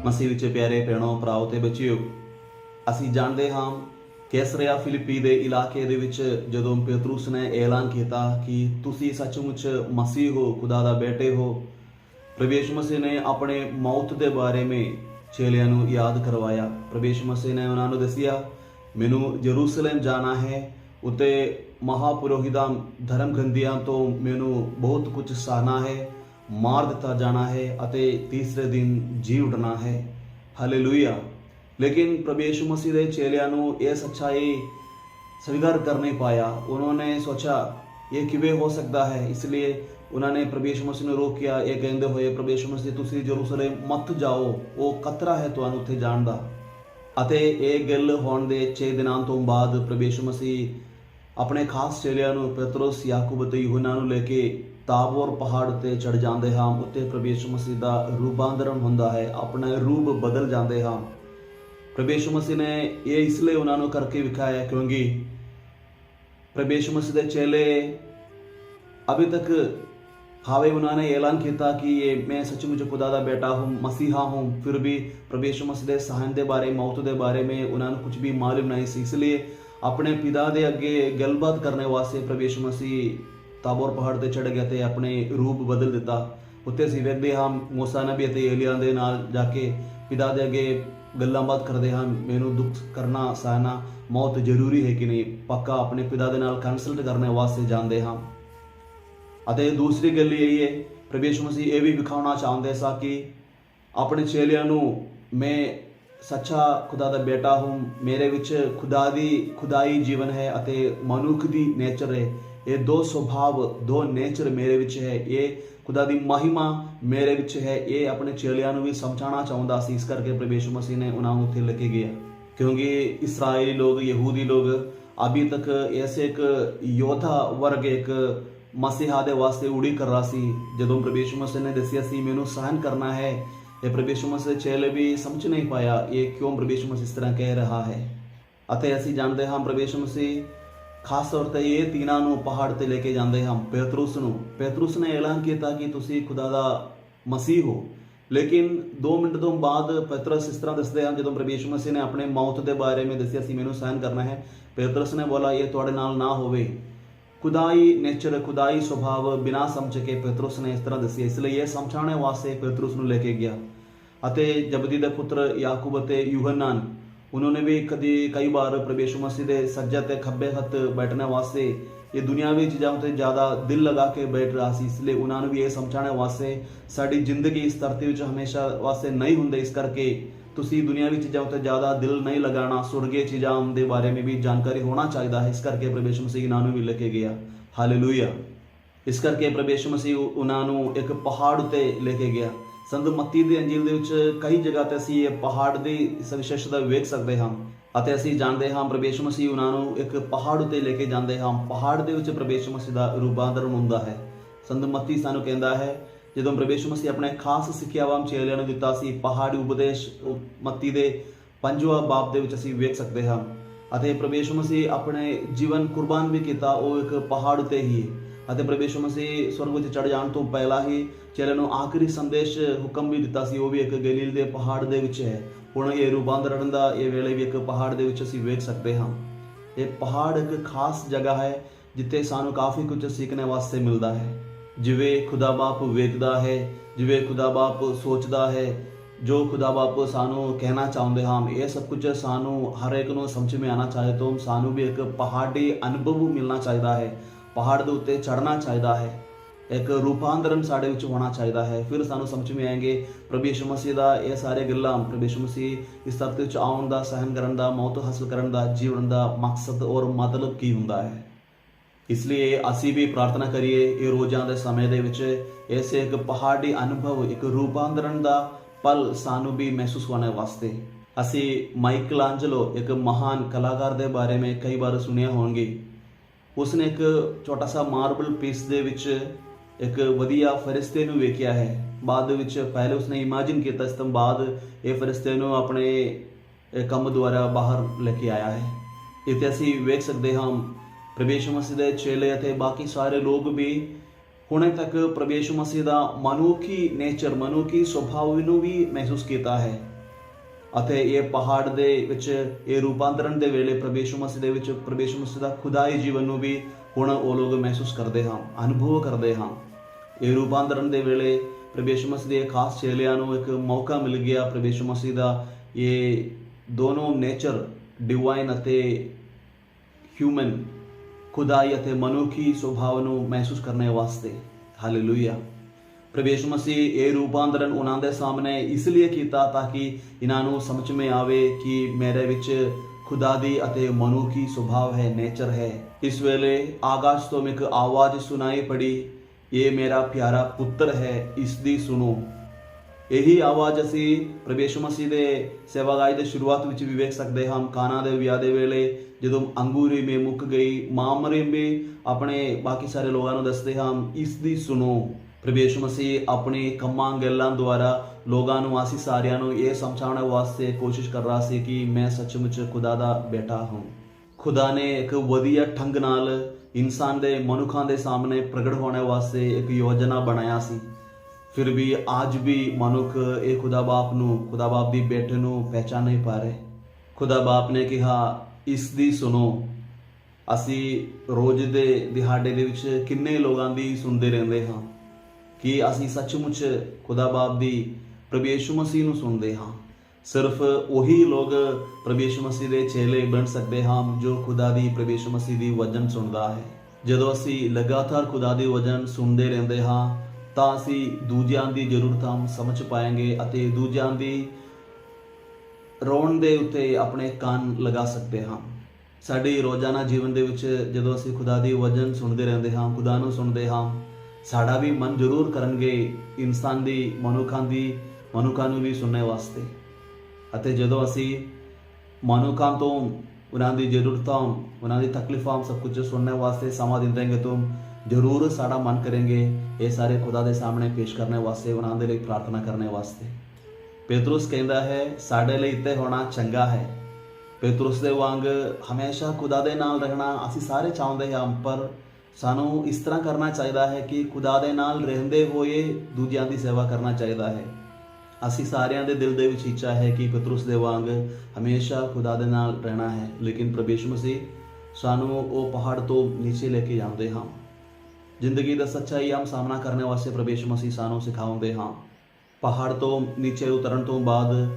ਮਸੀਹ ਵਿੱਚ ਪਿਆਰੇ ਭੈਣੋ ਭਰਾਓ ਤੇ ਬੱਚਿਓ, ਅਸੀਂ ਜਾਣਦੇ ਹਾਂ ਕੈਸਰਿਆ ਫਿਲਿੱਪੀ ਦੇ ਇਲਾਕੇ ਦੇ ਵਿੱਚ ਜਦੋਂ ਪੇਤਰੁਸ ਨੇ ਐਲਾਨ ਕੀਤਾ ਕਿ ਤੁਸੀਂ ਸੱਚਮੁੱਚ ਮਸੀਹ ਹੋ, ਖੁਦਾ ਦਾ ਬੇਟੇ ਹੋ, ਪ੍ਰਭੂ ਯਿਸੂ ਮਸੀਹ ਨੇ ਆਪਣੇ ਮੌਤ ਦੇ ਬਾਰੇ ਵਿੱਚ ਚੇਲਿਆਂ ਨੂੰ ਯਾਦ ਕਰਵਾਇਆ। ਪ੍ਰਭੂ ਯਿਸੂ ਮਸੀਹ ਨੇ ਉਹਨਾਂ ਨੂੰ ਦੱਸਿਆ, ਮੈਨੂੰ ਯਰੂਸ਼ਲਮ ਜਾਣਾ ਹੈ, ਉੱਤੇ ਮਹਾਪੁਰੋਹਿਤਾਂ ਧਰਮ ਗ੍ਰੰਥੀਆਂ ਤੋਂ ਮੈਨੂੰ ਬਹੁਤ ਕੁਝ ਸਹਾਰਨਾ ਹੈ, ਮਾਰ ਦਿੱਤਾ ਜਾਣਾ है ਅਤੇ तीसरे दिन जी उठना है। हालेलुया। लेकिन प्रभु यीशु मसीह के चेलियां ਨੂੰ ਇਹ सच्चाई स्वीकार कर नहीं पाया। उन्होंने सोचा ये किवें हो सकता है, इसलिए उन्होंने प्रभु यीशु मसीह ਨੂੰ रोकिया ये कहते हुए, प्रभु यीशु मसीह ਤੁਸੀਂ यरूशलेम मत जाओ, ਉਹ खतरा है ਤੁਹਾਨੂੰ ਉੱਥੇ ਜਾਣ ਦਾ। ਅਤੇ ਇਹ ਗੱਲ ਹੋਣ ਦੇ 6 ਦਿਨਾਂ ਤੋਂ ਬਾਅਦ ਪ੍ਰਭੂ ਯੀਸ਼ੂ ਮਸੀਹ ਆਪਣੇ ਖਾਸ ਚੇਲਿਆਂ ਨੂੰ ਪੇਤਰਸ, ਯਾਕੂਬ ਤੇ ਯੂਹੰਨਾ ਨੂੰ ਲੈ ਕੇ ਤਾਬੋਰ ਪਹਾੜ ਤੇ ਚੜ ਜਾਂਦੇ ਹਾਂ। ਉੱਤੇ ਪ੍ਰਭੂ ਯਿਸੂ ਮਸੀਹ ਦਾ ਰੂਪਾਂਤਰਨ ਹੁੰਦਾ ਹੈ, ਆਪਣਾ ਰੂਪ ਬਦਲ ਜਾਂਦੇ ਹਾਂ। ਪ੍ਰਭੂ ਯਿਸੂ ਮਸੀਹ ਨੇ ਇਹ ਇਸ ਲਈ ਉਹਨਾਂ ਨੂੰ ਕਰਕੇ ਵਿਖਾਇਆ ਕਿਉਂਕਿ ਪ੍ਰਭੂ ਯਿਸੂ ਮਸੀਹ ਦੇ ਚੇਲੇ अभी तक हावे उन्होंने ऐलान किया कि ये मैं सचमुच खुदा दा बेटा हूँ, मसीहा हूँ, फिर भी प्रभु यीशु मसीह के सहन के बारे, मौत के बारे में उन्होंने कुछ भी मालूम नहीं सी। इसलिए अपने पिता के अगे गलबात करने वास्ते प्रभु यीशु मसीह ताबोर पहाड़ ते चढ़ गया ते अपने रूप बदल दिता। उत्ते असीं वेखदे हां मूसा नबी ते एलिया दे नाल जाके पिता दे अगे गल्लां बात करदे हां, मैनूं दुख करना सहना मौत जरूरी है कि नहीं, पक्का अपने पिता दे नाल कंसल्ट करने वास्ते जांदे हां। ਅਤੇ दूसरी गल यही है, प्रभु यीशु मसीह ये भी विखाना चाहते सा कि अपने चेलियां नूं मैं सच्चा खुदा दा बेटा हूँ, मेरे विच खुदाई जीवन है अते मनुख दी नेचर है, ये दो स्वभाव दो नेचर मेरे विच है, ये खुदा दी महिमा मेरे विच है, ये अपने चेलियां नूं भी समझाना चाहता सी। इस करके प्रभु यीशु मसीह ने उन्होंने उत्थे लेके गया क्योंकि इसराइली लोग, यहूदी लोग अभी तक ऐसे एक योद्धा वर्ग एक मसीहा दे वास्ते उड़ी कर रहा सी। जदों प्रभु यीशु मसीह ने दसिया सी मैनू सहन करना है, ये प्रभु यीशु मसीह चेले भी समझ नहीं पाया ये क्यों प्रभु यीशु मसीह इस तरह कह रहा है। अते असीं जानते हाँ प्रभु यीशु मसीह खास तौर पर ये तीनों नूं पहाड़ ते लेके जाते हैं। पेतरुस ने ऐलान किया कि तुसीं खुदा दा मसीह हो, लेकिन 2 मिनट तो बाद पेतरुस इस तरह दसदे हैं, जदों प्रभु यीशु मसीह ने अपने मौत के बारे में दसिया सी मैनू सहन करना है, पेतरुस ने बोला ये तुहाडे नाल ना होवे। खुदाई नेचर, खुदाई स्वभाव बिना समझ के पेतरुस ने इस तरह दसी, इसलिए ये समझाने वास्ते पेतरुस नूं लेके गया। अते जबदी दे पुत्र याकूब ते यूहन्ना उन्होंने भी कई बार प्रभु यीशु मसीह दे सज्जे ते खब्बे हथ बैठने वास्ते ये दुनियावी चीज़ों ते ज़्यादा दिल लगा के बैठ रहा सी, इसलिए उन्होंने भी ये समझाने वास्ते साड़ी जिंदगी इस धरती विच हमेशा वास्ते नहीं हुंदे, इस करके तुसी दुनियावी चीज़ों ते ज़्यादा दिल नहीं लगाना, स्वर्गीय चीज़ों के बारे में भी जानकारी होना चाहिए है। इस करके प्रभु यीशु मसीह इन्होंने भी लेके गया। हालेलुया। इस करके प्रभु यीशु मसीह उन्होंने एक पहाड़ उत्ते लेके गया। संत मत्ती दी अंजील दे विच कई जगह ते असीं ये पहाड़ की विशेषता वेख सकते हैं अते असीं जानते हाँ प्रभु यीशु मसीह उन्होंने एक पहाड़ उत्ते लेके जाते हैं। पहाड़ दे विच प्रभु यीशु मसीह दा रूपांतरण हुंदा है। संत मत्ती सानूं कहंदा है ਜਦੋਂ ਪ੍ਰਭੂ ਯਿਸੂ ਮਸੀਹ ਆਪਣੇ ਖਾਸ ਸਿੱਖਿਆਵਾਂ ਚੇਲਿਆਂ ਨੂੰ ਦਿੱਤਾ ਸੀ, ਪਹਾੜੀ ਉਪਦੇਸ਼ ਮੱਤੀ ਦੇ 5ਵਾਂ ਬਾਬ ਦੇ ਵਿੱਚ ਅਸੀਂ ਵੇਖ ਸਕਦੇ ਹਾਂ। ਅਤੇ ਪ੍ਰਭੂ ਯਿਸੂ ਮਸੀਹ ਆਪਣੇ ਜੀਵਨ ਕੁਰਬਾਨ ਵੀ ਕੀਤਾ, ਉਹ ਇੱਕ ਪਹਾੜ ਉੱਤੇ ਹੀ ਹੈ। ਅਤੇ ਪ੍ਰਭੂ ਯਿਸੂ ਮਸੀਹ ਸਵਰਗ ਵਿੱਚ ਚੜ ਜਾਣ ਤੋਂ ਪਹਿਲਾਂ ਹੀ ਚੇਲਿਆਂ ਨੂੰ ਆਖਰੀ ਸੰਦੇਸ਼ ਹੁਕਮ ਵੀ ਦਿੱਤਾ ਸੀ, ਉਹ ਵੀ ਇੱਕ ਗਲੀਲ ਦੇ ਪਹਾੜ ਦੇ ਵਿੱਚ ਹੈ। ਹੁਣ ਇਹ ਰੂਪਾਂਤਰਨ ਦਾ ਇਹ ਵੇਲੇ ਵੀ ਇੱਕ ਪਹਾੜ ਦੇ ਵਿੱਚ ਅਸੀਂ ਵੇਖ ਸਕਦੇ ਹਾਂ। ਇਹ ਪਹਾੜ ਇੱਕ ਖਾਸ ਜਗ੍ਹਾ ਹੈ ਜਿੱਥੇ ਸਾਨੂੰ ਕਾਫੀ ਕੁਝ ਸਿੱਖਣੇ ਵਾਸਤੇ ਮਿਲਦਾ ਹੈ। जिवें खुदा बाप वेखदा है, जिवें खुदा बाप सोचदा है, जो खुदा बाप सानू कहना चाहते हैं, ये सब कुछ सानू हर एक नूं समझ में आना चाहिए। तो सानू भी एक पहाड़ी अनुभव मिलना चाहिए है, पहाड़ के उत्ते चढ़ना चाहिए है, एक रूपांतरण साढ़े विच होना चाहिए है। फिर सानू समझ में आएंगे प्रभु यीशु मसीह का ये सारे गल्लां, प्रभु यीशु मसीह इस धरती विच आउण दा, सहन करन दा, मौत हासिल करन दा, जीवन का मकसद और मतलब की हुंदा है। इसलिए असी भी प्रार्थना करिए ये रोज़ां दे समय दे विच ऐसे एक पहाड़ी अनुभव, एक रूपांतरण का पल सानू भी महसूस होने वास्ते। असी माइकल एंजेलो एक महान कलाकार के बारे में कई बार सुनिया होंगे। उसने एक छोटा सा मार्बल पीस दे विच एक वधिया फरिश्ते नूं वेखिया है। बाद विच पहले उसने इमेजिन किया, इस तो बाद ये फरिश्ते नूं अपने कम द्वारा बाहर लेके आया है। इत्थे असी वेख सकते हैं प्रभु यीशु मसीह के चेले अते बाकी सारे लोग भी हुणे तक प्रभु यीशु मसीह का मनुखी नेचर, मनुखी स्वभाव नूं भी महसूस किया है। ਅਤੇ ਇਹ ਪਹਾੜ ਦੇ ਵਿੱਚ ਇਹ ਰੂਪਾਂਤਰਨ ਦੇ ਵੇਲੇ ਪ੍ਰਭੂ ਯਿਸੂ ਮਸੀਹ ਦੇ ਵਿੱਚ ਪ੍ਰਭੂ ਯਿਸੂ ਮਸੀਹ ਦਾ ਖੁਦਾਈ ਜੀਵਨ ਨੂੰ ਵੀ ਹੁਣ ਉਹ ਲੋਕ ਮਹਿਸੂਸ ਕਰਦੇ ਹਨ, ਅਨੁਭਵ ਕਰਦੇ ਹਨ। ਇਹ ਰੂਪਾਂਤਰਨ ਦੇ ਵੇਲੇ ਪ੍ਰਭੂ ਯਿਸੂ ਮਸੀਹ ਦੇ ਖਾਸ ਚੇਲਿਆਂ ਨੂੰ ਇੱਕ ਮੌਕਾ ਮਿਲ ਗਿਆ ਪ੍ਰਭੂ ਯਿਸੂ ਮਸੀਹ ਦਾ ਇਹ ਦੋਨੋਂ ਨੇਚਰ ਡਿਵਾਈਨ ਅਤੇ ਹਿਊਮਨ, ਖੁਦਾਈ ਅਤੇ ਮਨੁੱਖੀ ਸੁਭਾਅ ਨੂੰ ਮਹਿਸੂਸ ਕਰਨ ਵਾਸਤੇ। ਹਾਲੇਲੂਇਆ। ਪ੍ਰਭੂ ਯਿਸੂ ਮਸੀਹ ਇਹ ਰੂਪਾਂਤਰਨ ਉਹਨਾਂ ਦੇ ਸਾਹਮਣੇ ਇਸ ਲਈ ਕੀਤਾ ਤਾਂ ਕਿ ਇਹਨਾਂ ਨੂੰ ਸਮਝ ਮੇ ਆਵੇ ਕਿ ਮੇਰੇ ਵਿੱਚ ਖੁਦਾ ਦੀ ਅਤੇ ਮਨੁੱਖੀ ਸੁਭਾਅ ਹੈ, ਨੇਚਰ ਹੈ। ਇਸ ਵੇਲੇ ਆਕਾਸ਼ ਤੋਂ ਇੱਕ ਆਵਾਜ਼ ਸੁਣਾਈ ਪੜੀ, ਇਹ ਮੇਰਾ ਪਿਆਰਾ ਪੁੱਤਰ ਹੈ, ਇਸ ਦੀ ਸੁਣੋ। ਇਹੀ ਆਵਾਜ਼ ਅਸੀਂ ਪ੍ਰਭੂ ਯਿਸੂ ਮਸੀਹ ਦੇ ਸੇਵਾਗਾਈ ਦੇ ਸ਼ੁਰੂਆਤ ਵਿੱਚ ਵੀ ਵੇਖ ਸਕਦੇ ਹਾਂ। ਕਾਨਾ ਦੇ ਵਿਆਹ ਦੇ ਵੇਲੇ ਜਦੋਂ ਅੰਗੂਰੀ ਮੇ ਮੁੱਕ ਗਈ, ਮਾਂ ਮਰੀਮ ਵੀ ਆਪਣੇ ਬਾਕੀ ਸਾਰੇ ਲੋਕਾਂ ਨੂੰ ਦੱਸਦੇ ਹਨ, ਇਸ ਦੀ ਸੁਣੋ। ਪ੍ਰਭੂ ਯਿਸੂ ਮਸੀਹ ਆਪਣੀ ਕੰਮਾਂ ਗੱਲਾਂ ਦੁਆਰਾ ਲੋਕਾਂ ਨੂੰ, ਅਸੀਂ ਸਾਰਿਆਂ ਨੂੰ ਇਹ ਸਮਝਾਉਣ ਵਾਸਤੇ ਕੋਸ਼ਿਸ਼ ਕਰ ਰਿਹਾ ਸੀ ਕਿ ਮੈਂ ਸੱਚਮੁੱਚ ਖੁਦਾ ਦਾ ਬੇਟਾ ਹਾਂ। ਖੁਦਾ ਨੇ ਇੱਕ ਵਧੀਆ ਢੰਗ ਨਾਲ ਇਨਸਾਨ ਦੇ ਮਨੁੱਖਾਂ ਦੇ ਸਾਹਮਣੇ ਪ੍ਰਗਟ ਹੋਣ ਵਾਸਤੇ ਇੱਕ ਯੋਜਨਾ ਬਣਾਇਆ ਸੀ। ਫਿਰ ਵੀ ਅੱਜ ਵੀ ਮਨੁੱਖ ਇਹ ਖੁਦਾ ਬਾਪ ਨੂੰ, ਖੁਦਾ ਬਾਪ ਦੀ ਬੇਟੇ ਨੂੰ ਪਹਿਚਾਨ ਨਹੀਂ ਪਾ ਰਹੇ। ਖੁਦਾ ਬਾਪ ਨੇ ਕਿਹਾ, ਇਸ ਦੀ ਸੁਣੋ। ਅਸੀਂ ਰੋਜ਼ ਦੇ ਦਿਹਾੜੇ ਦੇ ਵਿੱਚ ਕਿੰਨੇ ਲੋਕਾਂ ਦੀ ਸੁਣਦੇ ਰਹਿੰਦੇ ਹਾਂ ਕਿ ਅਸੀਂ ਸੱਚਮੁੱਚ ਖੁਦਾ ਬਾਪ ਦੀ ਪ੍ਰਭੂ ਯਿਸੂ ਮਸੀਹ ਨੂੰ ਸੁਣਦੇ ਹਾਂ। ਸਿਰਫ ਉਹੀ ਲੋਕ ਪ੍ਰਭੂ ਯਿਸੂ ਮਸੀਹ ਦੇ ਚੇਲੇ ਬਣ ਸਕਦੇ ਹਨ ਜੋ ਖੁਦਾ ਦੀ ਪ੍ਰਭੂ ਯਿਸੂ ਮਸੀਹ ਦੀ ਵਚਨ ਸੁਣਦਾ ਹੈ। ਜਦੋਂ ਅਸੀਂ ਲਗਾਤਾਰ ਖੁਦਾ ਦੀ ਵਚਨ ਸੁਣਦੇ ਰਹਿੰਦੇ ਹਾਂ ਤਾਂ ਅਸੀਂ ਦੂਜਿਆਂ ਦੀ ਜ਼ਰੂਰਤਾਂ ਸਮਝ ਪਾਏਂਗੇ ਅਤੇ ਦੂਜਿਆਂ ਦੀ ਰੋਣ ਦੇ ਉੱਤੇ ਆਪਣੇ ਕੰਨ ਲਗਾ ਸਕਦੇ ਹਾਂ। ਸਾਡੀ ਰੋਜ਼ਾਨਾ ਜੀਵਨ ਦੇ ਵਿੱਚ ਜਦੋਂ ਅਸੀਂ ਖੁਦਾ ਦੀ ਵਚਨ ਸੁਣਦੇ ਰਹਿੰਦੇ ਹਾਂ, ਖੁਦਾ ਨੂੰ ਸੁਣਦੇ ਹਾਂ, ਸਾਡਾ ਵੀ ਮਨ ਜ਼ਰੂਰ ਕਰਨਗੇ ਇਨਸਾਨ ਦੀ, ਮਨੁੱਖਾਂ ਨੂੰ ਵੀ ਸੁਣਨ ਵਾਸਤੇ। ਅਤੇ ਜਦੋਂ ਅਸੀਂ ਮਨੁੱਖਾਂ ਤੋਂ ਉਹਨਾਂ ਦੀ ਜ਼ਰੂਰਤਾਂ, ਉਹਨਾਂ ਦੀ ਤਕਲੀਫਾਂ ਸਭ ਕੁਝ ਸੁਣਨ ਵਾਸਤੇ ਸਮਾਂ ਦਿੰਦੇ ਤਾਂ ਜ਼ਰੂਰ ਸਾਡਾ ਮਨ ਕरेंगे ਇਹ ਸਾਰੇ ਖੁਦਾ ਦੇ ਸਾਹਮਣੇ ਪੇਸ਼ ਕਰਨ ਵਾਸਤੇ, ਉਹਨਾਂ ਦੇ ਲਈ ਪ੍ਰਾਰਥਨਾ ਕਰਨ ਵਾਸਤੇ। ਪੇਤਰੁਸ ਕਹਿੰਦਾ ਹੈ ਸਾਡੇ ਲਈ ਇੱਥੇ ਹੋਣਾ ਚੰਗਾ ਹੈ। ਪੇਤਰੁਸ ਦੇ ਵਾਂਗ ਹਮੇਸ਼ਾ ਖੁਦਾ ਦੇ ਨਾਲ ਰਹਿਣਾ ਅਸੀਂ ਸਾਰੇ ਚਾਹੁੰਦੇ ਹਾਂ, ਪਰ ਸਾਨੂੰ ਇਸ ਤਰ੍ਹਾਂ ਕਰਨਾ ਚਾਹੀਦਾ ਹੈ ਕਿ ਖੁਦਾ ਦੇ ਨਾਲ ਰਹਿੰਦੇ ਹੋਏ ਦੂਜਿਆਂ ਦੀ ਸੇਵਾ ਕਰਨਾ ਚਾਹੀਦਾ ਹੈ। ਅਸੀਂ ਸਾਰਿਆਂ ਦੇ ਦਿਲ ਦੇ ਵਿੱਚ ਇੱਛਾ ਹੈ ਕਿ ਪਤਰੁਸ ਦੇ ਵਾਂਗ ਹਮੇਸ਼ਾ ਖੁਦਾ ਦੇ ਨਾਲ ਰਹਿਣਾ ਹੈ, ਲੇਕਿਨ ਪ੍ਰਭੂ ਯਿਸੂ ਮਸੀਹ ਸਾਨੂੰ ਉਹ ਪਹਾੜ ਤੋਂ ਨੀਚੇ ਲੈ ਕੇ ਜਾਂਦੇ ਹਨ। ਜ਼ਿੰਦਗੀ ਦਾ ਸੱਚਾਈਆਂ ਸਾਹਮਣਾ ਕਰਨ ਵਾਸਤੇ ਪ੍ਰਭੂ ਯਿਸੂ ਮਸੀਹ ਸਾਨੂੰ ਸਿਖਾਉਂਦੇ ਹਨ। ਪਹਾੜ ਤੋਂ ਨੀਚੇ ਉਤਰਨ ਤੋਂ ਬਾਅਦ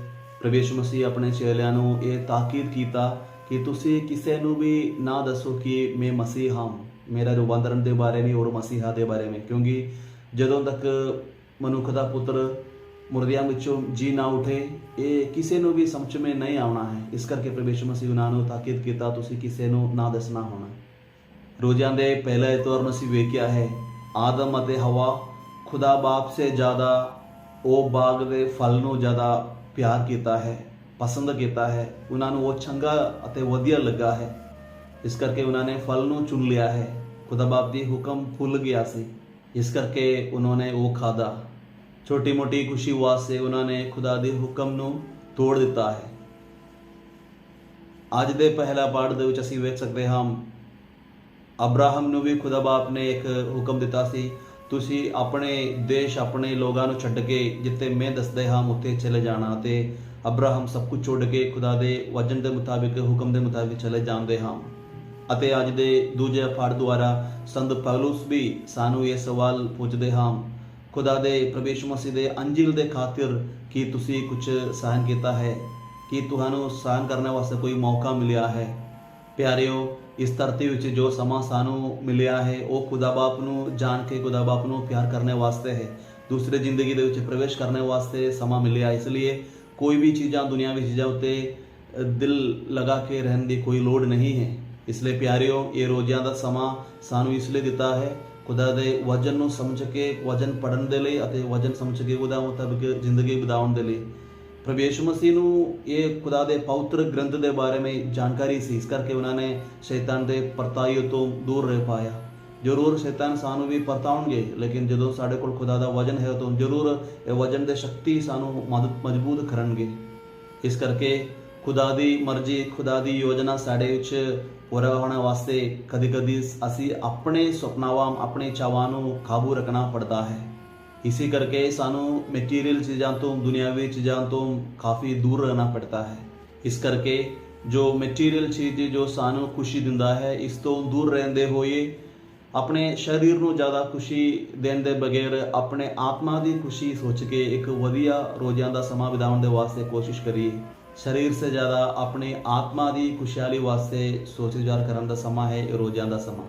ਪ੍ਰਭੂ ਯਿਸੂ ਮਸੀਹ ਆਪਣੇ ਚੇਲਿਆਂ ਨੂੰ ਇਹ ਤਾਕੀਦ ਕੀਤਾ ਕਿ ਤੁਸੀਂ ਕਿਸੇ ਨੂੰ ਵੀ ਨਾ ਦੱਸੋ ਕਿ ਮੈਂ ਮਸੀਹ ਹਾਂ, ਮੇਰਾ ਰੂਪਾਂਤਰਨ ਦੇ ਬਾਰੇ ਵੀ ਔਰ ਮਸੀਹਾ ਦੇ ਬਾਰੇ ਵਿੱਚ, ਕਿਉਂਕਿ ਜਦੋਂ ਤੱਕ ਮਨੁੱਖ ਦਾ ਪੁੱਤਰ ਮੁਰਦਿਆਂ ਵਿੱਚੋਂ ਜੀ ਨਾ ਉਠੇ ਇਹ ਕਿਸੇ ਨੂੰ ਵੀ ਸਮਝ ਮੇ ਨਹੀਂ ਆਉਣਾ ਹੈ। ਇਸ ਕਰਕੇ ਪ੍ਰਭੂ ਯਿਸੂ ਮਸੀਹ ਉਹਨਾਂ ਨੂੰ ਤਾਕੀਦ ਕੀਤਾ, ਤੁਸੀਂ ਕਿਸੇ ਨੂੰ ਨਾ ਦੱਸਣਾ ਹੋਣਾ। ਰੋਜ਼ਾਂ ਦੇ ਪਹਿਲੇ ਐਤਵਾਰ ਨੂੰ ਅਸੀਂ ਵੇਖਿਆ ਹੈ ਆਦਮ ਅਤੇ ਹਵਾ ਖੁਦਾ ਬਾਪ ਸੇ ਜ਼ਿਆਦਾ ਉਹ ਬਾਗ ਦੇ ਫਲ ਨੂੰ ਜ਼ਿਆਦਾ ਪਿਆਰ ਕੀਤਾ ਹੈ, ਪਸੰਦ ਕੀਤਾ ਹੈ। ਉਹਨਾਂ ਨੂੰ ਉਹ ਚੰਗਾ ਅਤੇ ਵਧੀਆ ਲੱਗਾ ਹੈ, ਇਸ ਕਰਕੇ ਉਹਨਾਂ ਨੇ ਫਲ ਨੂੰ ਚੁਣ ਲਿਆ ਹੈ। ਖੁਦਾ ਬਾਪ ਦੀ ਹੁਕਮ ਭੁੱਲ ਗਿਆ ਸੀ, ਇਸ ਕਰਕੇ ਉਹਨਾਂ ਨੇ ਉਹ ਖਾਧਾ। ਛੋਟੀ ਮੋਟੀ ਖੁਸ਼ੀ ਵਾਸਤੇ ਉਹਨਾਂ ਨੇ ਖੁਦਾ ਦੇ ਹੁਕਮ ਨੂੰ ਤੋੜ ਦਿੱਤਾ ਹੈ। ਅੱਜ ਦੇ ਪਹਿਲਾ ਪਾਠ ਦੇ ਵਿੱਚ ਅਸੀਂ ਵੇਖ ਸਕਦੇ ਹਾਂ ਅਬਰਾਹਮ ਨੂੰ ਵੀ ਖੁਦਾ ਬਾਪ ਨੇ ਇੱਕ ਹੁਕਮ ਦਿੱਤਾ ਸੀ, ਤੁਸੀਂ ਆਪਣੇ ਦੇਸ਼, ਆਪਣੇ ਲੋਕਾਂ ਨੂੰ ਛੱਡ ਕੇ ਜਿੱਥੇ ਮੈਂ ਦੱਸਦੇ ਹਾਂ ਉੱਥੇ ਚਲੇ ਜਾਣਾ। ਤੇ ਅਬਰਾਹਮ ਸਭ ਕੁਝ ਛੱਡ ਕੇ ਖੁਦਾ ਦੇ ਵਚਨ ਦੇ ਮੁਤਾਬਿਕ, ਹੁਕਮ ਦੇ ਮੁਤਾਬਿਕ ਚਲੇ ਜਾਂਦੇ ਹਨ। ਅਤੇ ਅੱਜ ਦੇ ਦੂਜੇ ਪਾਠ ਦੁਆਰਾ ਸੰਤ ਪੌਲੁਸ ਵੀ ਸਾਨੂੰ ਇਹ ਸਵਾਲ ਪੁੱਛਦੇ ਹਨ ਖੁਦਾ ਦੇ ਪ੍ਰਭੂ ਯਿਸੂ ਮਸੀਹ ਦੇ ਅੰਜਿਲ ਦੇ ਖਾਤਰ ਕਿ ਤੁਸੀਂ ਕੁਝ ਸਹਿਨ ਕੀਤਾ ਹੈ, ਕਿ ਤੁਹਾਨੂੰ ਸਹਿਨ ਕਰਨ ਵਾਸਤੇ ਕੋਈ ਮੌਕਾ ਮਿਲਿਆ ਹੈ। ਪਿਆਰਿਓ, ਇਸ ਧਰਤੀ ਵਿੱਚ ਜੋ ਸਮਾਂ ਸਾਨੂੰ ਮਿਲਿਆ ਹੈ ਉਹ ਖੁਦਾ ਬਾਪ ਨੂੰ ਜਾਣ ਕੇ, ਖੁਦਾ ਬਾਪ ਨੂੰ ਪਿਆਰ ਕਰਨ ਵਾਸਤੇ ਹੈ। ਦੂਸਰੇ ਜ਼ਿੰਦਗੀ ਦੇ ਵਿੱਚ ਪ੍ਰਵੇਸ਼ ਕਰਨ ਵਾਸਤੇ ਸਮਾਂ ਮਿਲਿਆ। ਇਸ ਲਈ ਕੋਈ ਵੀ ਚੀਜ਼ਾਂ ਦੁਨੀਆਵੀ ਚੀਜ਼ਾਂ ਉੱਤੇ ਦਿਲ ਲਗਾ ਕੇ ਰਹਿਣ ਦੀ ਕੋਈ ਲੋੜ ਨਹੀਂ ਹੈ। ਇਸ ਲਈ ਪਿਆਰਿਓ, ਇਹ ਰੋਜ਼ਾਂ ਦਾ ਸਮਾਂ ਸਾਨੂੰ ਇਸ ਲਈ ਦਿੱਤਾ ਹੈ ਖੁਦਾ ਦੇ ਵਚਨ ਨੂੰ ਸਮਝ ਕੇ, ਵਚਨ ਪੜ੍ਹਨ ਦੇ ਲਈ ਅਤੇ ਵਚਨ ਸਮਝ ਕੇ ਉਹਦਾ ਮੁਤਾਬਿਕ ਜ਼ਿੰਦਗੀ ਬਿਤਾਉਣ ਦੇ ਲਈ। ਪ੍ਰਭੂ ਯਿਸੂ ਮਸੀਹ ਨੂੰ ਇਹ ਖੁਦਾ ਦੇ ਪਵਿੱਤਰ ਗ੍ਰੰਥ ਦੇ ਬਾਰੇ ਵਿੱਚ ਜਾਣਕਾਰੀ ਸੀ, ਇਸ ਕਰਕੇ ਉਹਨਾਂ ਨੇ ਸ਼ੈਤਾਨ ਦੇ ਪਰਤਾਈਓ ਤੋਂ ਦੂਰ ਰਹਿ ਪਾਇਆ। ਜ਼ਰੂਰ ਸ਼ੈਤਾਨ ਸਾਨੂੰ ਵੀ ਪਰਤਾਉਣਗੇ, ਲੇਕਿਨ ਜਦੋਂ ਸਾਡੇ ਕੋਲ ਖੁਦਾ ਦਾ ਵਚਨ ਹੈ ਤਾਂ ਜ਼ਰੂਰ ਇਹ ਵਚਨ ਦੇ ਸ਼ਕਤੀ ਸਾਨੂੰ ਮਜ਼ਬੂਤ ਕਰਨਗੇ। ਇਸ ਕਰਕੇ ਖੁਦਾ ਦੀ ਮਰਜ਼ੀ, ਖੁਦਾ ਦੀ ਯੋਜਨਾ ਸਾਡੇ ਵਿੱਚ ਪੂਰਾ ਹੋਣ ਵਾਸਤੇ ਕਦੀ ਕਦੀ ਅਸੀਂ ਆਪਣੇ ਸੁਪਨਾਵਾਂ, ਆਪਣੇ ਚਾਵਾਂ ਨੂੰ ਕਾਬੂ ਰੱਖਣਾ ਪੜਦਾ ਹੈ। ਇਸੇ ਕਰਕੇ ਸਾਨੂੰ ਮਟੀਰੀਅਲ ਚੀਜ਼ਾਂ ਤੋਂ ਦੁਨਿਆਵੀ ਚੀਜ਼ਾਂ ਤੋਂ ਕਾਫੀ ਦੂਰ ਰਹਿਣਾ ਪੜਦਾ ਹੈ। ਇਸ ਕਰਕੇ ਜੋ ਮਟੀਰੀਅਲ ਚੀਜ਼ ਜੋ ਸਾਨੂੰ ਖੁਸ਼ੀ ਦਿੰਦਾ ਹੈ, ਇਸ ਤੋਂ ਦੂਰ ਰਹਿੰਦੇ ਹੋਏ ਆਪਣੇ ਸਰੀਰ ਨੂੰ ਜ਼ਿਆਦਾ ਖੁਸ਼ੀ ਦੇਣ ਦੇ ਬਗੈਰ ਆਪਣੇ ਆਤਮਾ ਦੀ ਖੁਸ਼ੀ ਸੋਚ ਕੇ ਇੱਕ ਵਧੀਆ ਰੋਜ਼ਾਨਾ ਦਾ ਸਮਾਂ ਬਿਤਾਉਣ ਦੇ ਵਾਸਤੇ ਕੋਸ਼ਿਸ਼ ਕਰੀਏ। ਸਰੀਰ ਸੇ ਜ਼ਿਆਦਾ ਆਪਣੇ ਆਤਮਾ ਦੀ ਖੁਸ਼ਹਾਲੀ ਵਾਸਤੇ ਸੋਚ ਵਿਚਾਰ ਕਰਨ ਦਾ ਸਮਾਂ ਹੈ ਇਹ ਰੋਜ਼ਾਨਾ ਦਾ ਸਮਾਂ।